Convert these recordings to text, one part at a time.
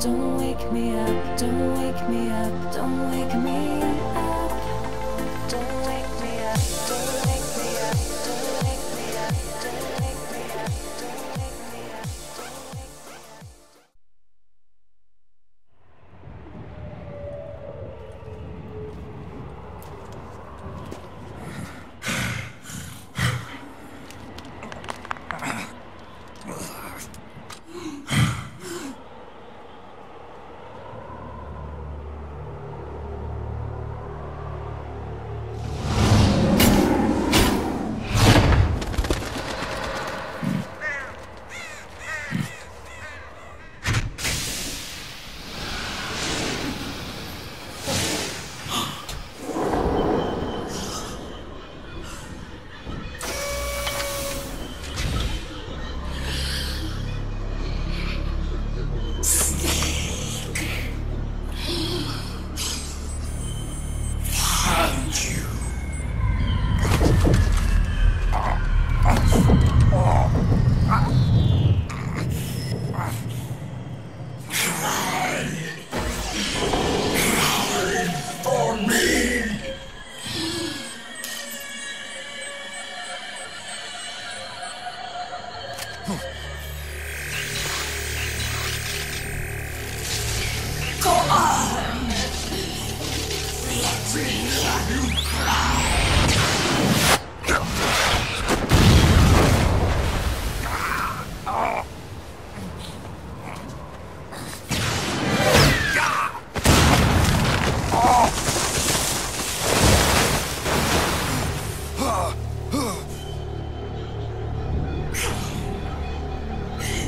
Don't wake me up, don't wake me up, don't wake me up. Don't wake me up, don't wake me up, don't wake me up, don't wake me up, don't wake me up, don't wake me up.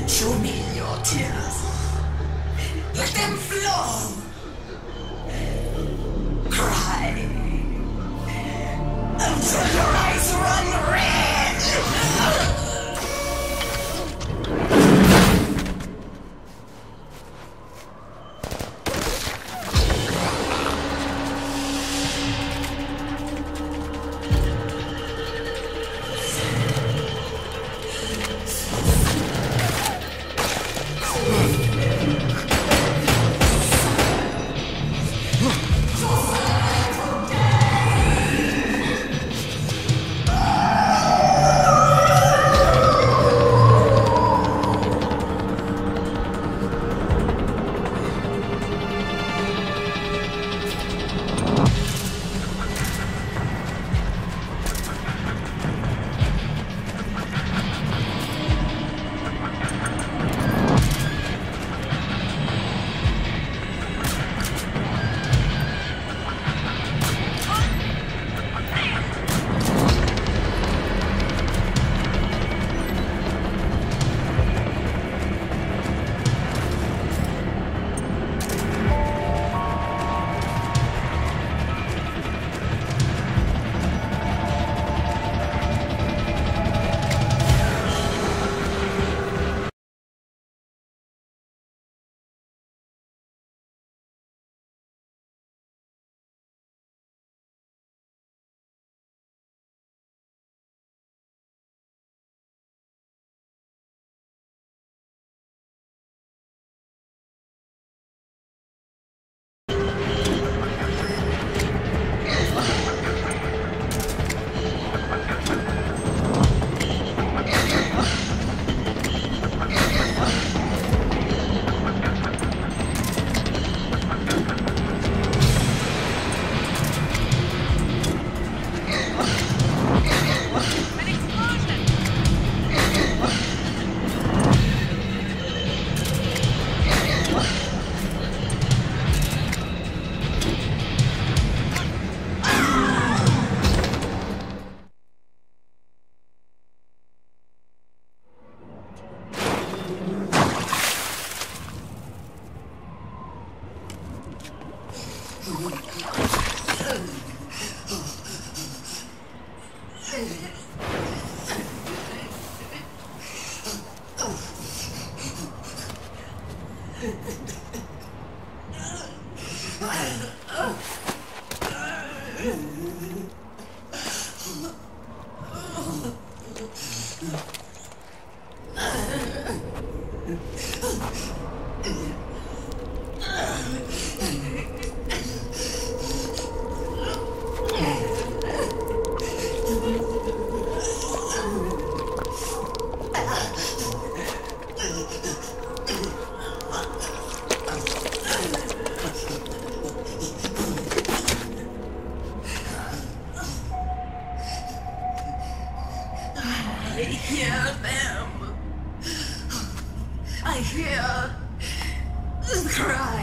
Show me your tears. Let them flow. Cry until your eyes run red.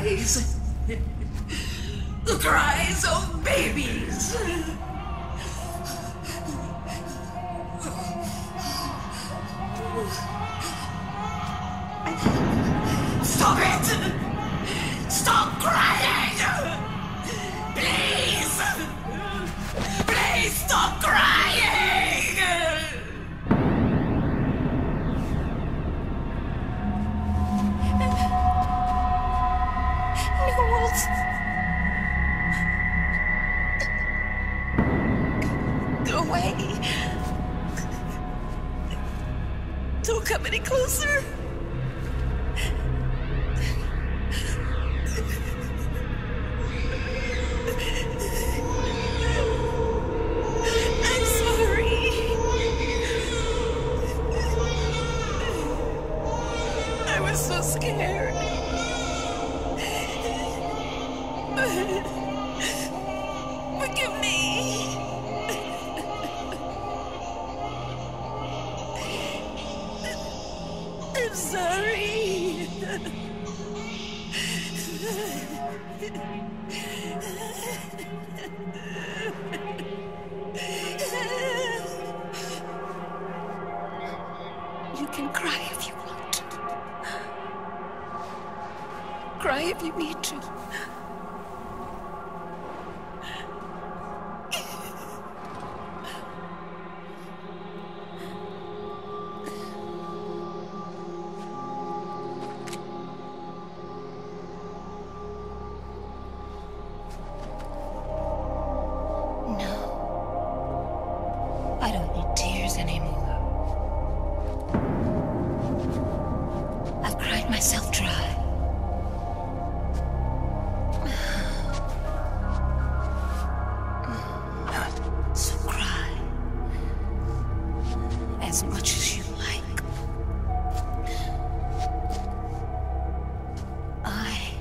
cries. The cries of babies. Stop it! Stop crying! Please! Please stop crying! Knowles! Go away! Don't come any closer! I'm sorry. I was so scared. Forgive me. I'm sorry. You can cry if you want. Cry if you need to. I don't need tears anymore. I've cried myself dry. So cry. As much as you like. I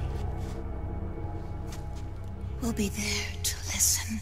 will be there to listen.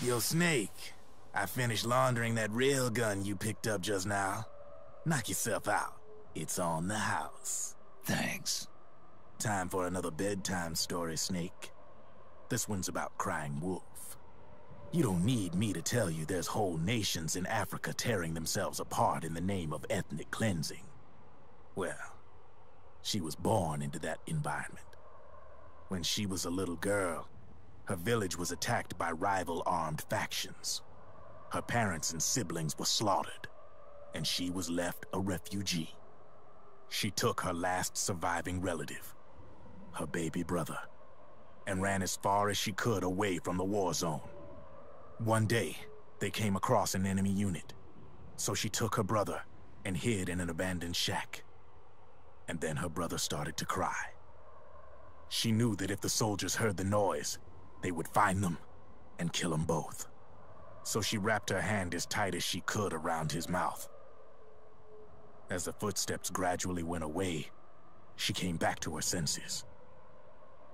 Yo, Snake, I finished laundering that rail gun you picked up just now. Knock yourself out. It's on the house. Thanks. Time for another bedtime story, Snake. This one's about crying wolf. You don't need me to tell you there's whole nations in Africa tearing themselves apart in the name of ethnic cleansing. Well, she was born into that environment. When she was a little girl, her village was attacked by rival armed factions. Her parents and siblings were slaughtered, and she was left a refugee. She took her last surviving relative, her baby brother, and ran as far as she could away from the war zone. One day, they came across an enemy unit, so she took her brother and hid in an abandoned shack. And then her brother started to cry. She knew that if the soldiers heard the noise, they would find them and kill them both. So she wrapped her hand as tight as she could around his mouth. As the footsteps gradually went away, she came back to her senses.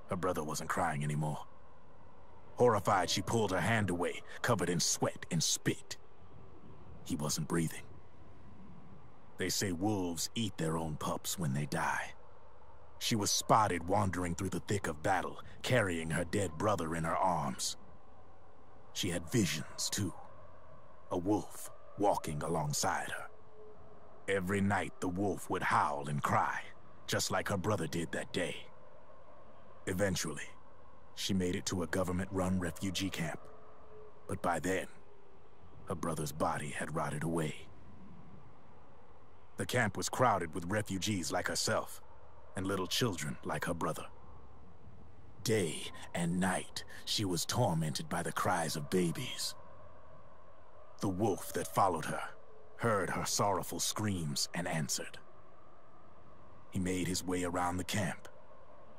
Her brother wasn't crying anymore. Horrified, she pulled her hand away, covered in sweat and spit. He wasn't breathing. They say wolves eat their own pups when they die. She was spotted wandering through the thick of battle, carrying her dead brother in her arms. She had visions, too. A wolf walking alongside her. Every night, the wolf would howl and cry, just like her brother did that day. Eventually, she made it to a government-run refugee camp. But by then, her brother's body had rotted away. The camp was crowded with refugees like herself, and little children like her brother. Day and night, she was tormented by the cries of babies. The wolf that followed her heard her sorrowful screams and answered. He made his way around the camp,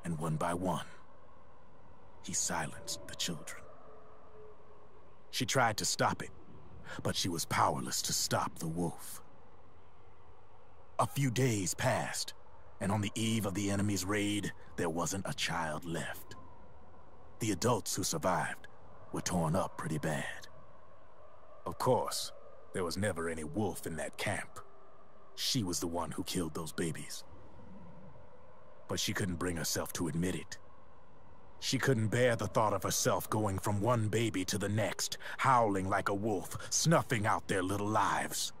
and one by one, he silenced the children. She tried to stop it, but she was powerless to stop the wolf. A few days passed, and on the eve of the enemy's raid, there wasn't a child left. The adults who survived were torn up pretty bad. Of course, there was never any wolf in that camp. She was the one who killed those babies. But she couldn't bring herself to admit it. She couldn't bear the thought of herself going from one baby to the next, howling like a wolf, snuffing out their little lives.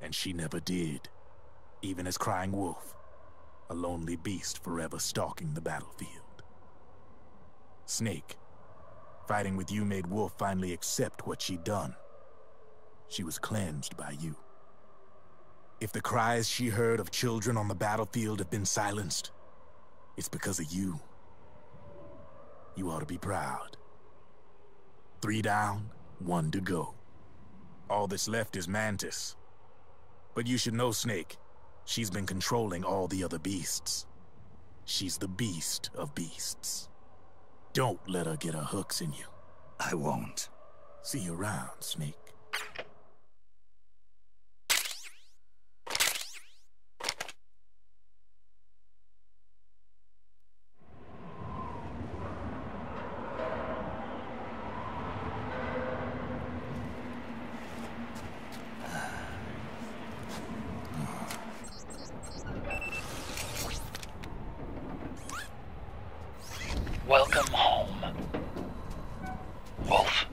And she never did, even as Crying Wolf, a lonely beast forever stalking the battlefield. Snake, fighting with you made Wolf finally accept what she'd done. She was cleansed by you. If the cries she heard of children on the battlefield have been silenced, it's because of you. You ought to be proud. 3 down, 1 to go. All that's left is Mantis. But you should know, Snake, she's been controlling all the other beasts. She's the beast of beasts. Don't let her get her hooks in you. I won't. See you around, Snake. Welcome home, Wolf.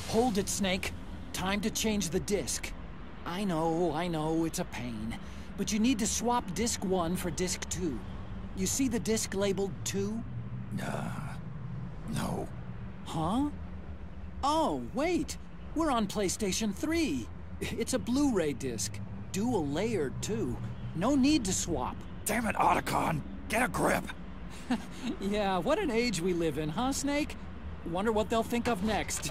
Hold it, Snake. Time to change the disc. I know, it's a pain. But you need to swap disc 1 for disc 2. You see the disc labeled 2? No. Huh? Oh, wait! We're on PlayStation 3. It's a Blu-ray disc. Dual layered, too. No need to swap. Damn it, Otacon! Get a grip! Yeah, what an age we live in, huh, Snake? Wonder what they'll think of next.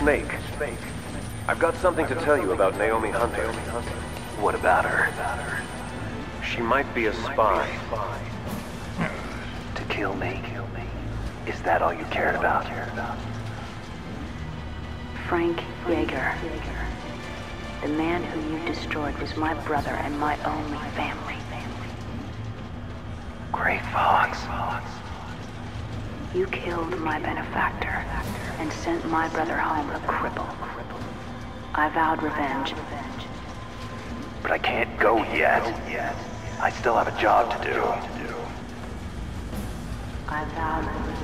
Snake. I've got something to tell you about Naomi Hunter. What about her? She might be a spy. To kill me? Is that all you cared about? Frank Yeager. The man who you destroyed was my brother and my only family. Gray Fox. You killed my benefactor and sent my brother home a cripple. I vowed revenge. But I can't go yet. I still have a job to do. I vowed revenge.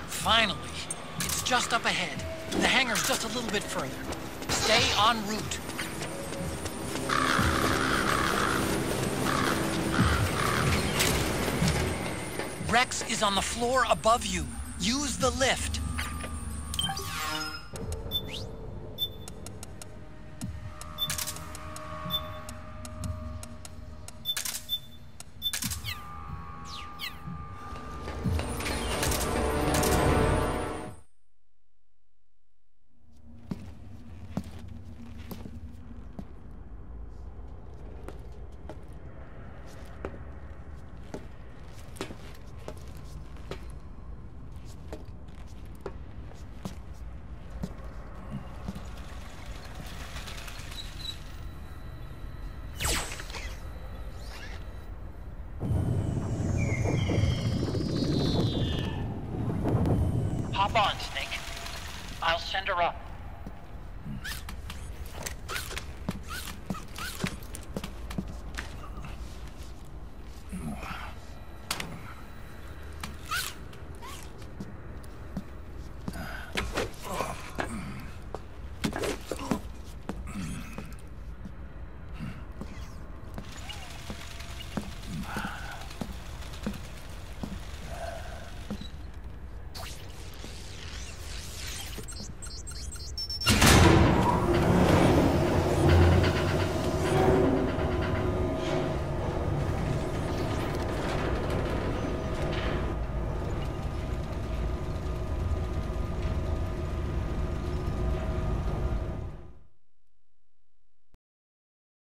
Finally. It's just up ahead. The hangar's just a little bit further. Stay en route. Rex is on the floor above you. Use the lift. Hop on, Snake. I'll send her up.